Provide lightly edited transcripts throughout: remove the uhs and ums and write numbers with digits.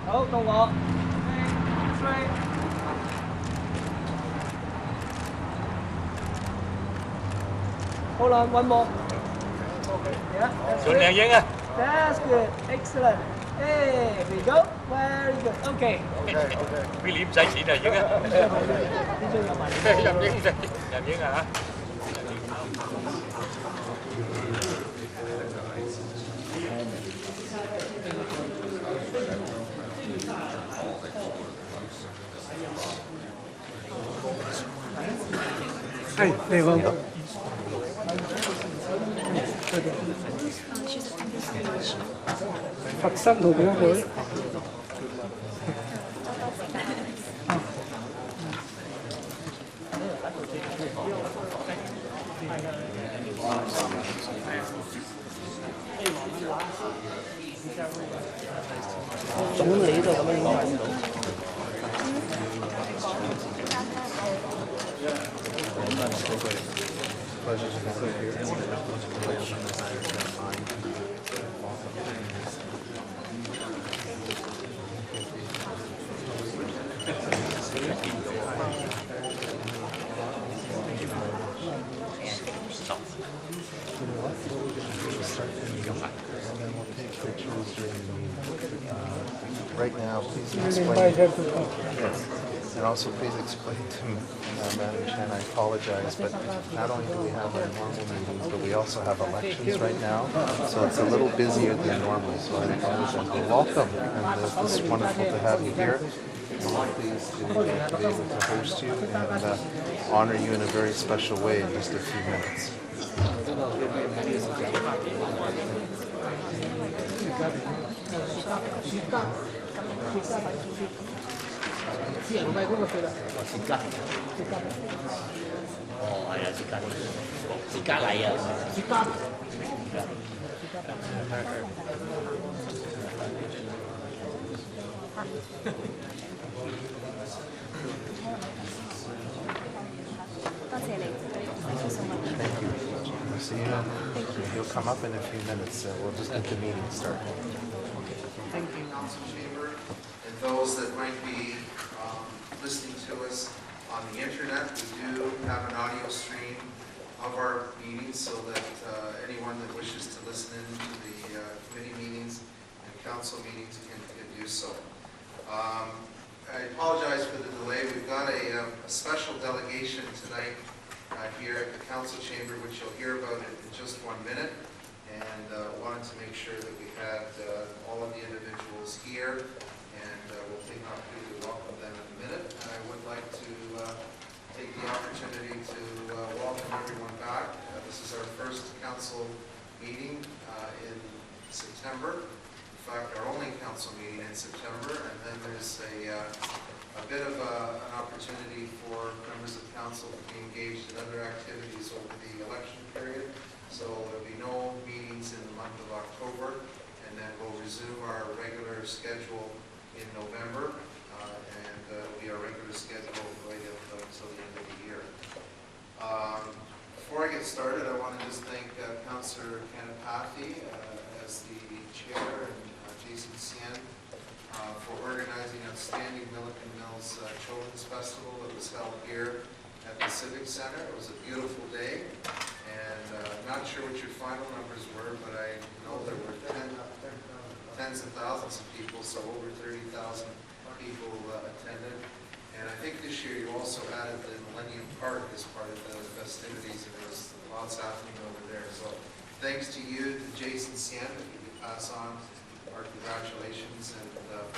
好，到我。Three. Hold on, one more. Yeah, that's good. That's good. Excellent. Hey, we go. Very good. Okay. William 唔使錢啊，影啊！入影啊！係，你好。佛山同邊個會？總理就咁樣講。Right now, please explain. Yes. And also please explain to Madam Chen, I apologize, but not only do we have our normal meetings, but we also have elections right now, so it's a little busier than normal, so I apologize. But welcome, and it's wonderful to have you here. I'm pleased to be able to host you and honor you in a very special way in just a few minutes. Thank you. So you'll come up in a few minutes. We'll just get the meeting started. Thank you, Council Chamber, and those that might be listening to us on the internet. We do have an audio stream of our meetings so that anyone that wishes to listen in to the committee meetings and council meetings can do so. I apologize for the delay. We've got a special delegation tonight here at the council chamber, which you'll hear about in just 1 minute, and wanted to make sure that we had all of the individuals here, and we'll take an opportunity to welcome them in a minute. And I would like to take the opportunity to welcome everyone back. This is our first council meeting in September. In fact, our only council meeting in September, and then there's a bit of an opportunity for members of council to be engaged in other activities over the election period. So there'll be no meetings in the month of October, and then we'll resume our regular schedule in November, and it'll be our regular schedule right up until the end of the year. Before I get started, I want to just thank Councillor Kanapathy as the chair, and Jason Sien for organizing outstanding Milliken Mills Children's Festival that was held here at the Civic Center. It was a beautiful day, and not sure what your final numbers were, but I know there were tens of thousands of people, so over 30,000 people attended. And I think this year you also added the Millennium Park as part of the festivities, and there was lots happening over there. So thanks to you, to Jason Sien, if you could pass on our congratulations and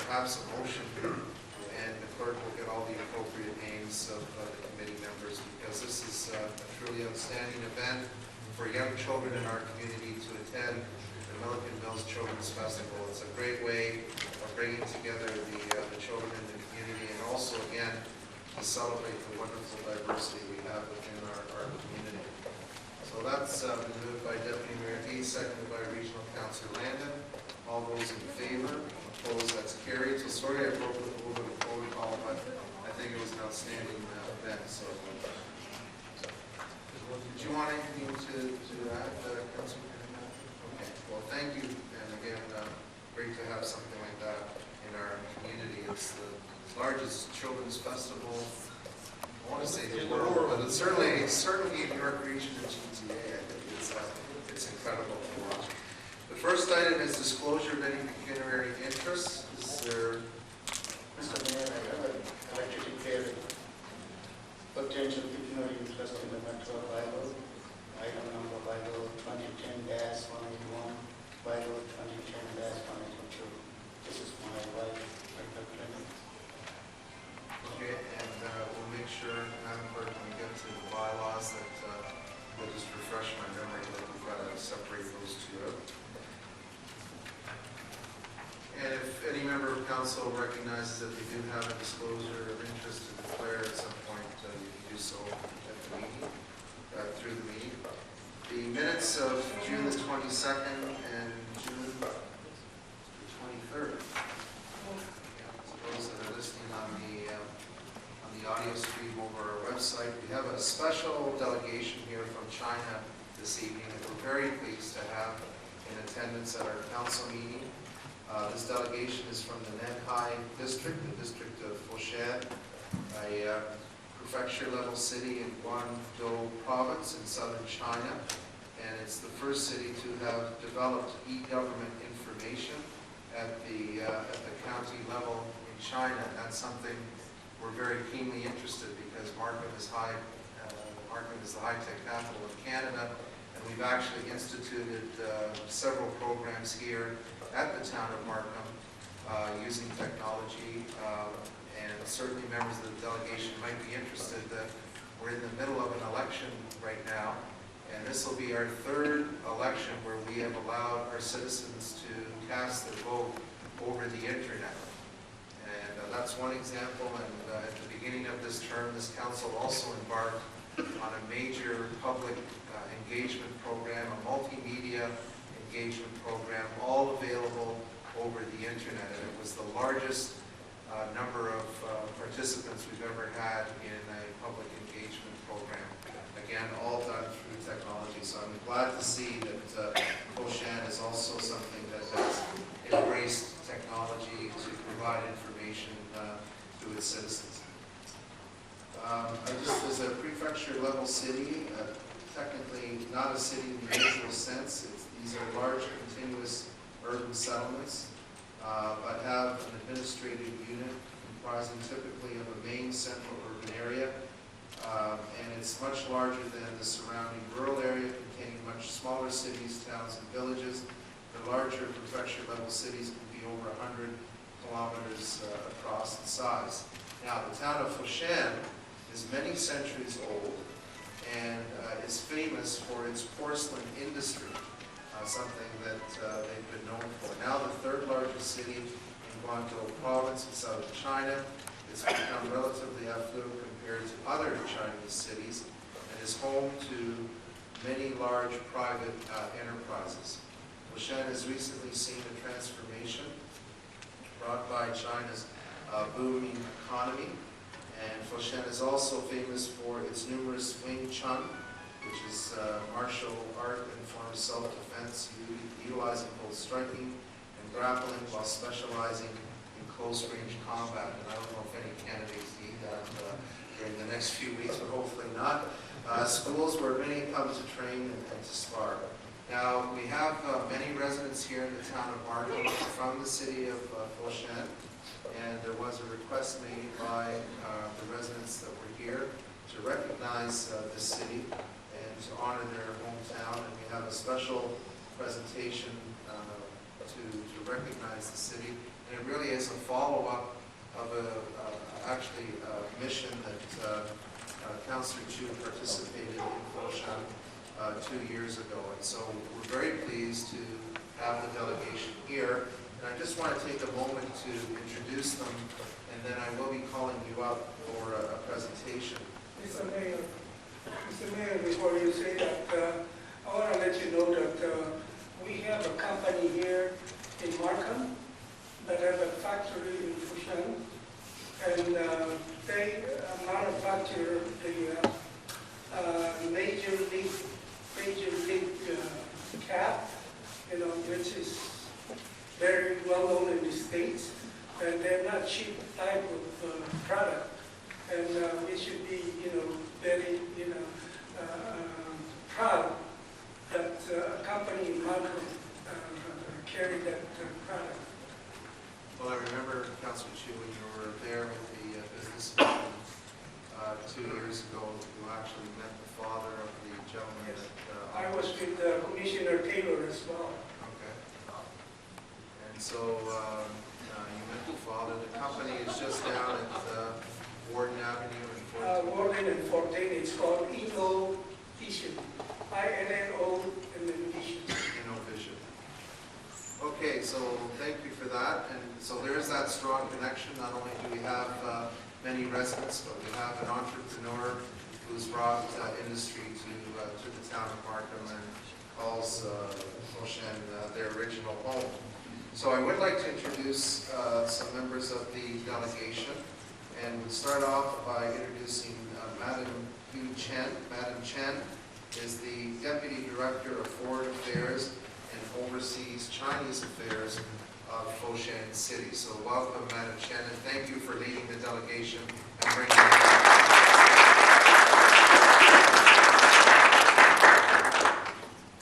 perhaps a motion, and the clerk will get all the appropriate names of the committee members, because this is a truly outstanding event for young children in our community to attend the Milliken Mills Children's Festival. It's a great way of bringing together the children in the community, and also, again, to celebrate the wonderful diversity we have within our community. So that's been moved by Deputy Mayor Hayes, seconded by Regional Councillor Landon. All those in favor? Opposed? That's carried. So sorry I broke with a little bit of protocol, but I think it was an outstanding event. So, did you want anything to add, Councillor? Okay. Well, thank you, and again, great to have something like that in our It's the largest children's festival, I want to say the world, but it's certainly in New York region and GTA. I think it's incredible to watch. The first item is disclosure of any pecuniary interests. Is there? Mr. Mayor, I'd like to declare potential pecuniary interest in the Metro bylaw, item number bylaw 2010-181, bylaw 2010-182. This is my wife, Dr. Clement. Okay, and we'll make sure, Madam Clerk, when we get to the bylaws, that we'll just refresh my memory that we've got to separate those two out. And if any member of council recognizes that they do have a disclosure of interest to declare at some point, you can do so at the meeting, through the meeting. The minutes of June the 22nd and June the 23rd. So those that are listening on the audio stream over our website, we have a special delegation here from China this evening that we're very pleased to have in attendance at our council meeting. This delegation is from the Nanhai district, the district of Foshan, a prefecture-level city in Guangdong province in southern China, and it's the first city to have developed e-government information at the county level in China. And that's something we're very keenly interested because Markham is the high-tech capital of Canada, and we've actually instituted several programs here at the town of Markham using technology, and certainly members of the delegation might be interested that we're in the middle of an election right now, and this will be our third election where we have allowed our citizens to cast their vote over the internet. And that's one example, and at the beginning of this term, this council also embarked on a major public engagement program, a multimedia engagement program, all available over the internet. And it was the largest number of participants we've ever had in a public engagement program. Again, all done through technology. So I'm glad to see that Foshan is also something that has embraced technology to provide information to its citizens. As a prefecture level city, technically not a city in the usual sense. These are large continuous urban settlements, but have an administrative unit comprising typically of a main central urban area, and it's much larger than the surrounding rural area containing much smaller cities, towns, and villages. The larger prefecture level cities can be over 100 kilometers across in size. Now, the town of Foshan is many centuries old and is famous for its porcelain industry, something that they've been known for. Now the third largest city in Guangdong province in southern China, it's become relatively affluent compared to other Chinese cities and is home to many large private enterprises. Foshan has recently seen a transformation brought by China's booming economy. And Foshan is also famous for its numerous Wing Chun, which is martial art and form of self-defense, utilizing both striking and grappling while specializing in close-range combat. And I don't know if any candidates need that during the next few weeks, but hopefully not. Schools where many come to train and to spar. Now, we have many residents here in the town of Markham from the city of Foshan. And there was a request made by the residents that were here to recognize this city and to honor their hometown. And we have a special presentation to recognize the city. And it really is a follow-up of actually a mission that Councillor Chu participated in Foshan 2 years ago. And so we're very pleased to have the delegation here. And I just want to take a moment to introduce them, and then I will be calling you up for a presentation. Mr. Mayor, before you say that, I want to let you know that we have a company here in Markham that has a factory in Foshan, and they manufacture the major league cap, which is very well known in the States, and they're not cheap type of product. And we should be, very, proud that a company in Markham carried that product. Well, I remember, Councilor Chu, when you were there with the businessman 2 years ago, you actually met the father of the gentleman Yes. that... I was with Commissioner Taylor as well. Okay. And so you met the father. The company is just down at Warden Avenue and 14. Warden and 14, it's called Inno Vision. INNO and then Vision. Inno Vision. Okay, so thank you for that. And so there is that strong connection. Not only do we have many residents, but we have an entrepreneur who's brought industry to the town of Markham and calls Foshan their original home. So I would like to introduce some members of the delegation, and we'll start off by introducing Madam Yu Chen. Madam Chen is the Deputy Director of Foreign Affairs and oversees Chinese affairs of Foshan City. So welcome, Madam Chen, and thank you for leading the delegation and bringing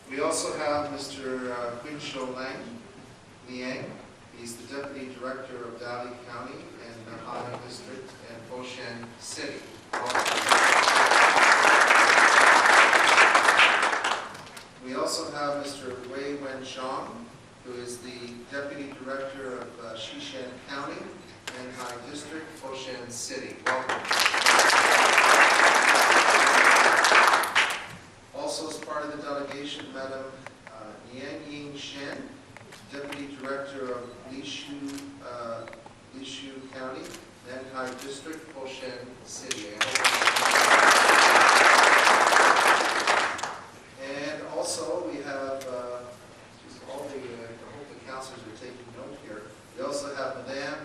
We also have Mr. Quincho Liang. He's the Deputy Director of Dali County and Nanhai District and Foshan City. We also have Mr. Wei Wenshang, who is the Deputy Director of Xishan County and Nanhai District, Foshan City. Welcome. Also, as part of the delegation, Madam Nian Ying Shen, Deputy Director of Lishu County, Nanhai District, Foshan City. And also, we have, I hope the councilors are taking note here. We also have Madame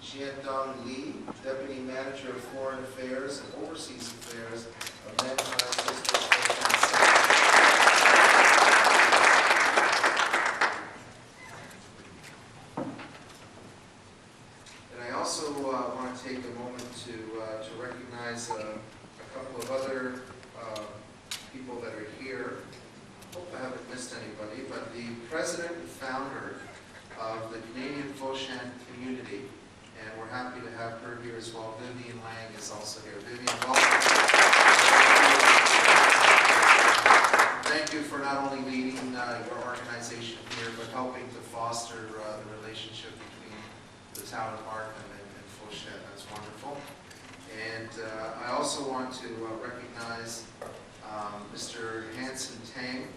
Jiandong Li, Deputy Manager of Foreign Affairs and Overseas Affairs of Nanhai District, Foshan City. I also want to take a moment to recognize a couple of other people that are here. I hope I haven't missed anybody, but the president and founder of the Canadian Foshan community, and we're happy to have her here as well. Vivian Lang is also here. Vivian, welcome. Thank you for not only leading your organization here, but helping to foster the relationship between the town of Markham and Foshan. That's wonderful. And I also want to recognize Mr. Hanson Tang.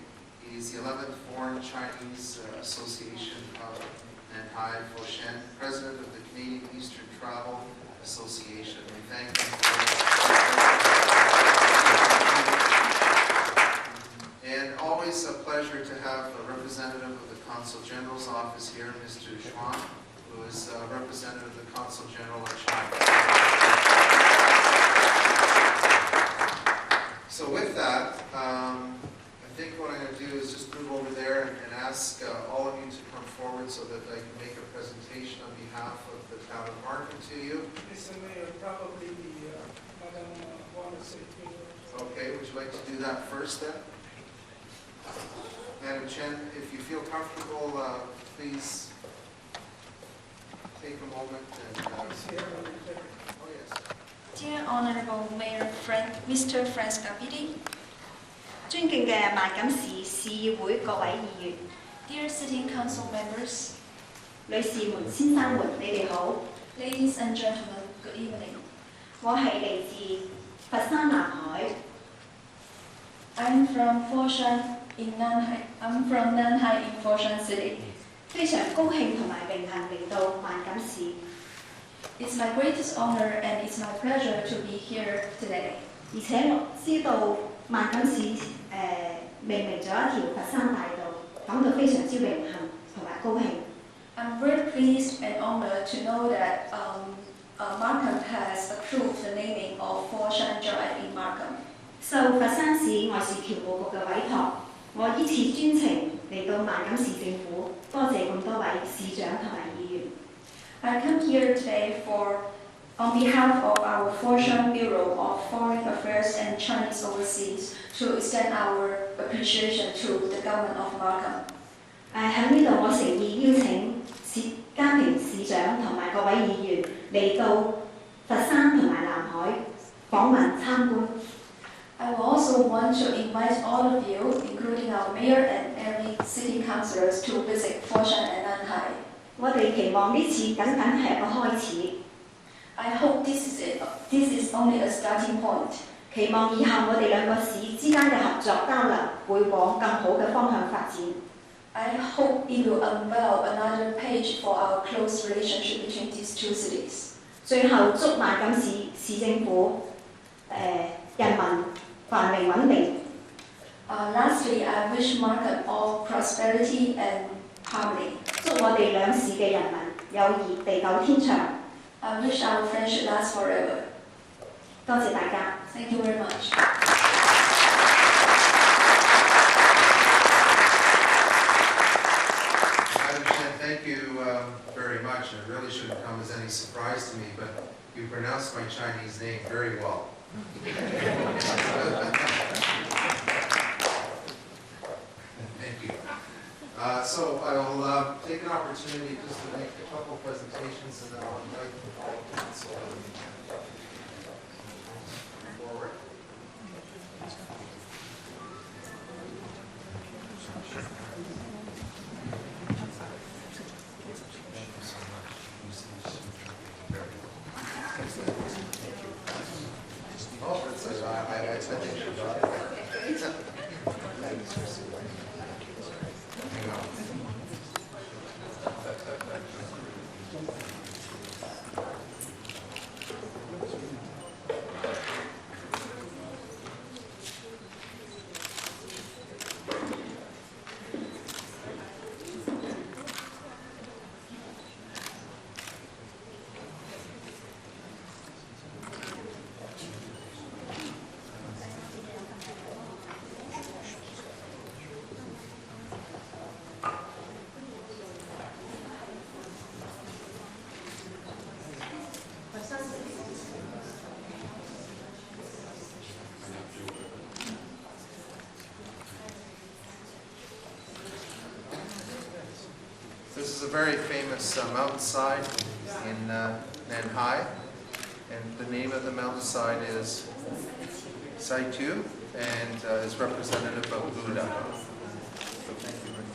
He's the 11th Foreign Chinese Association of Nanhai Foshan, President of the Canadian Eastern Travel Association. We thank him and always a pleasure to have a representative of the Consul General's office here, Mr. Xuan, who is a representative of the Consul General of China. So with that, I think what I'm going to do is just move over there and ask all of you to come forward so that I can make a presentation on behalf of the town of Markham to you. Mr. Mayor, probably the Madam want to say a few words. Okay, would you like to do that first then? Madam Chen, if you feel comfortable, please take a moment and... oh yes. Dear Honorable Mayor Mr. Frank Scapiti, 尊敬嘅萬錦市市議會各位議員 Dear City Council members, 女士們、先生們，你哋好 Ladies and gentlemen, good evening. 我係嚟自佛山南海 I'm from Nanhai in Foshan City. 非常高興同埋榮幸嚟到萬錦市 It's my greatest honor and it's my pleasure to be here today. 而且我知道萬錦市命名咗一條佛山大道，感到非常之榮幸同埋高興。I'm very pleased and honored to know that Markham has approved the naming of Foshan Drive in Markham. 受佛山市外事僑務局嘅委託，我依次專程嚟到萬錦市政府，多謝咁多位市長同埋議員。I come here today on behalf of our Foshan Bureau of Foreign Affairs and Chinese Overseas to extend our appreciation to the government of Markham. 喺呢度，我誠意邀請家庭市長同埋各位議員嚟到佛山同埋南海訪問參觀。I also want to invite all of you, including our mayor and every city councillors, to visit Foshan and Nanhai. 我哋期望呢次僅僅係個開始。I hope this is it. This is only a starting point. 期望以後我哋兩個市之間嘅合作交流會往更好嘅方向發展。I hope it will unveil another page for our close relationship between these two cities. 最後祝萬錦市政府人民繁榮穩定。Lastly, I wish Markham all prosperity and harmony. 祝我哋兩市嘅人民友誼地久天長。I wish our friendship lasts forever. 多謝大家。Thank you very much. Thank you very much. It really shouldn't come as any surprise to me, but you pronounced my Chinese name very well. Thank you. So I will take an opportunity just to make a couple presentations, and then I'll invite the council forward. This is a very famous mountainside in Nanhai, and the name of the mountainside is Saitu, and is representative of Buddha. So thank you very much.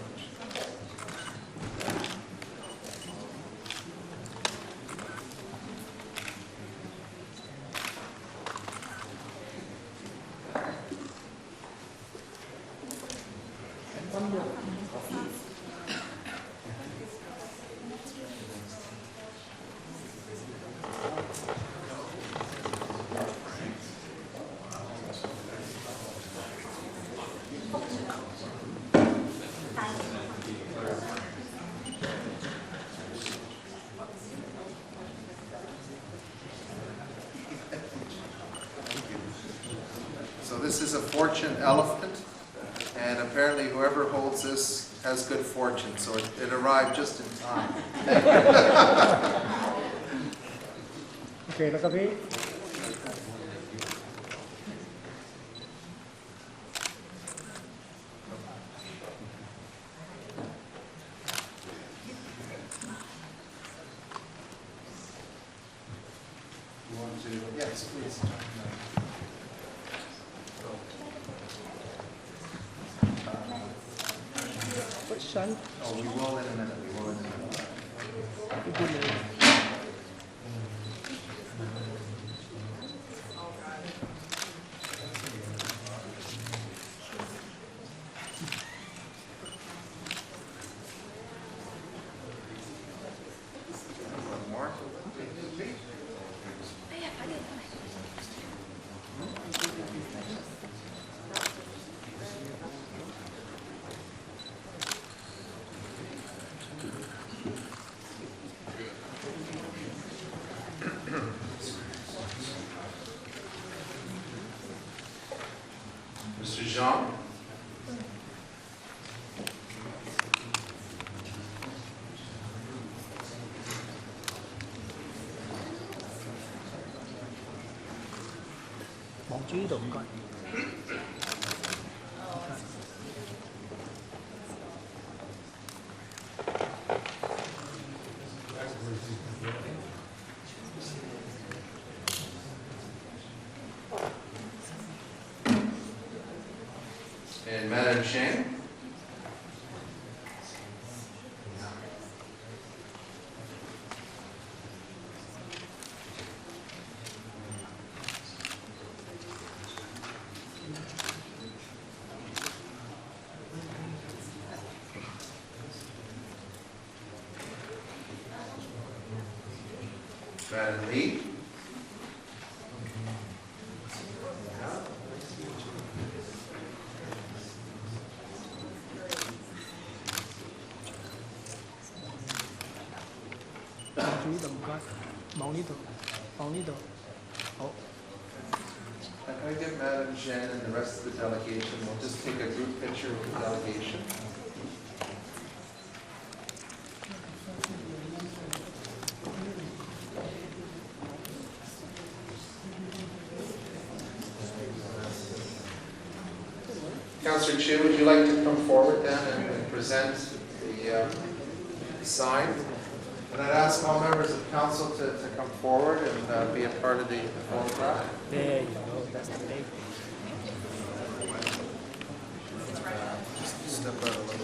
So this is a fortune elephant, and apparently whoever holds this has good fortune, so it arrived just in time. Okay, look at me. You want to? Yes, please. Which side? Oh, we will in a minute. We will in a minute. One more. Mr. Jean. 望住呢度唔該。And Madam Chen. Madam Lee. Can I get Madam Chen and the rest of the delegation? We'll just take a group picture with the delegation. Councillor Chu, would you like to come forward then and present the sign? And I'd ask all members of council to come forward and be a part of the photograph. There you go, that's the thing. Just step out a little bit.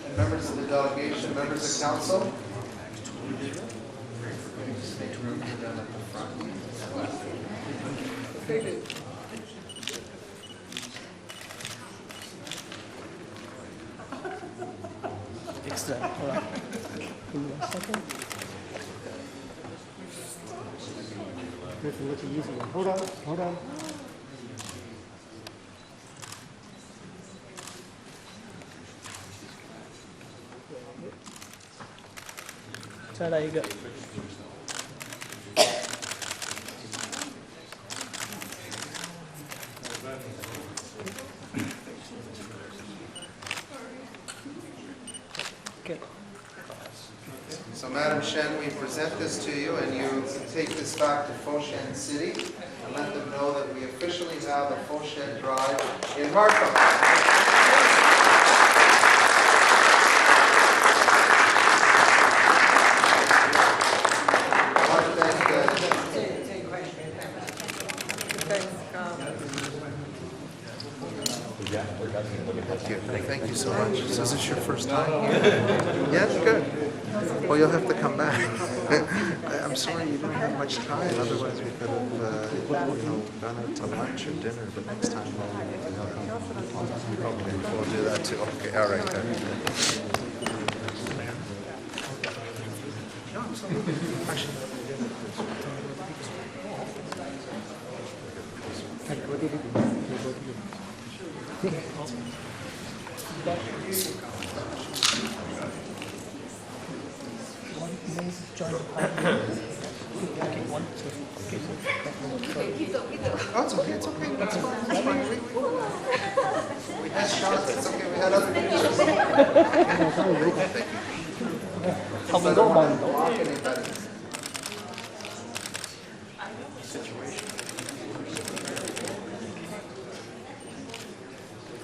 And members of the delegation, members of council? Just make room for them at the front. Excellent. All right. Give me 1 second. This is a little easier. Hold on. Hold on. 再来一个。So Madam Chen, we present this to you and you take this back to Foshan City and let them know that we officially have a Foshan Drive in Markham. I want to Thank you so much. So is this your first time here? Yes, good. Well, you'll have to come back. I'm sorry you didn't have much time. Otherwise, we could have, gone out to lunch or dinner. But next time, we'll do that too. Okay, all right. No, absolutely. Actually, oh, it's okay, it's okay. That's fine. That's fine. We had shots. It's okay. We had other pictures. Thank you. Không có bằng.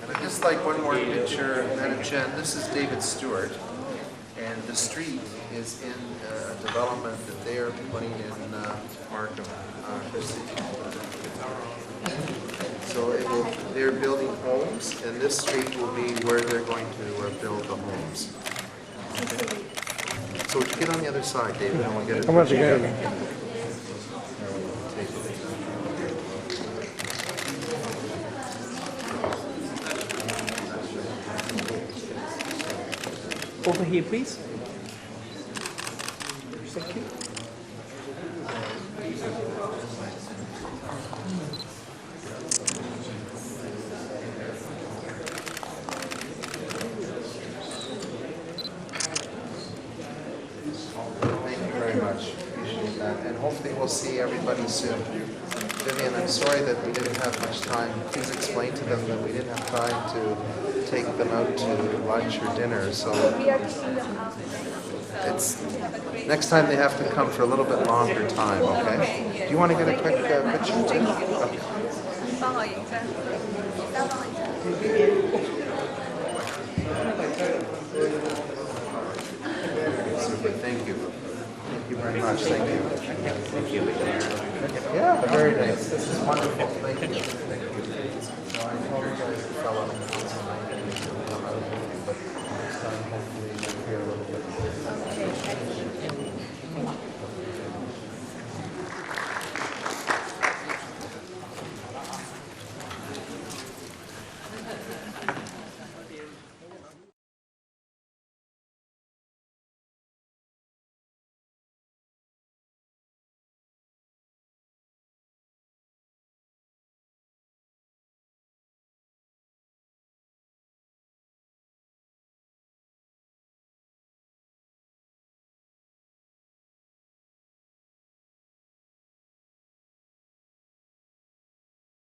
And I'd just like one more picture, Madam Chen. This is David Stewart, and the street is in a development that they are putting in Markham. So they're building homes, and this street will be where they're going to build the homes. Okay. So would you get on the other side, David, and we'll get it. Come on together. Over here, please. Thank you. Thank you very much. Appreciate that. And hopefully we'll see everybody soon. Vivian, I'm sorry that we didn't have much time. Please explain to them that we didn't have time to take them out to lunch or dinner. So We are taking them out. it's next time they have to come for a little bit longer time, okay? Do you want to get a quick picture too? Okay. 幫我影張，幫我影張。 Super, thank you. Thank you very much. Thank you. Thank you. Yeah, very nice. This is wonderful. Thank you. Thank you. So I told you guys the fellow in the council might be able to come out with you, but next time hopefully you'll hear a little bit more.